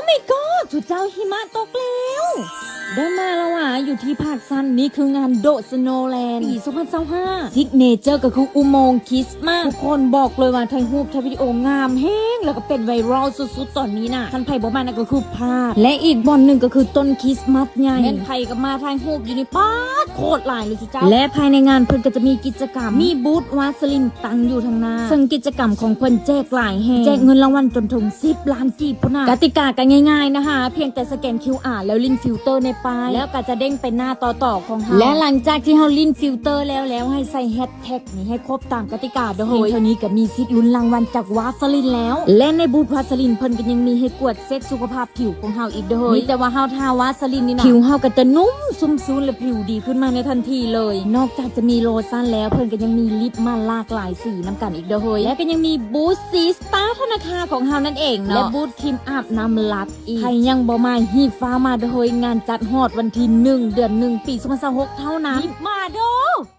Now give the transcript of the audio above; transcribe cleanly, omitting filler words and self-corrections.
my god จุดเจ้าหิมะตกแล้วได้มาแล้วอ่ะอยู่ที่ภาคซันนี่คืองานโดสโนแลนด์ปี2025ซิกเนเจอร์ก็คืออุโมงค์คริสต์มาสทุกคนบอกเลยว่าถ่ายรูปถ่ายวิดีโองามแห้งแล้วก็เป็นไวรัลสุดๆตอนนี้น่ะท่านไผ่บอกมานะก็คือพลาดและอีกบอนหนึ่งก็คือต้นคริสต์มาสใหญ่แม่นไผ่ก็มาถ่ายรูปอยู่ในป๊าดโคตรหลายเลยจุดเจ้าและภายในงานเพิ่นก็จะมีกิจกรรมมีบูธวาสลินตั้งอยู่ทางหน้าซึ่งกิจกรรมของเพิ่นแจกหลายแห่งแจกเงินรางวัลจนถึง10 ล้านกีบพุ่นน่ะกติกาก็ง่ายๆนะคะเพียงแต่สแกน QR แล้วลินฟิลเตอร์ในป้ายแล้วก็จะเด้งไปหน้าต่อของเฮาและหลังจากที่เฮาลินฟิลเตอร์แล้วให้ใส่แฮชแท็กนี้ให้ครบตามกติกาเด้อเฮ้ยเท่านี้ก็มีสิทธิ์ลุ้นรางวัลจากวาสลินแล้วและในบูธวาสลินเพิ่นก็ยังมีให้กวดเซ็ตสุขภาพผิวของเฮาอีกเด้อเฮ้ยแต่ว่าเฮาทาวาสลินนี่นะผิวเฮาก็จะนุ่มซุ่มซูนและผิวดีขึ้นมาในทันทีเลยนอกจากจะมีโลชั่นแล้วเพิ่นก็ยังมีลิปมาหลากหลายสีน้ำกันอีกเด้อเฮ้ยและก็ยังมีบูธสีสตาร์ธนาคารของเฮานั่นเองเนาะและบูธครีมอาบน้ำลัดอีกใครยังบ่มาหีบฟ้ามาเด้อเฮ้ยงานจัดฮอดวันที่1 เดือน 1 ปี2026เท่านั้นมาเด้อ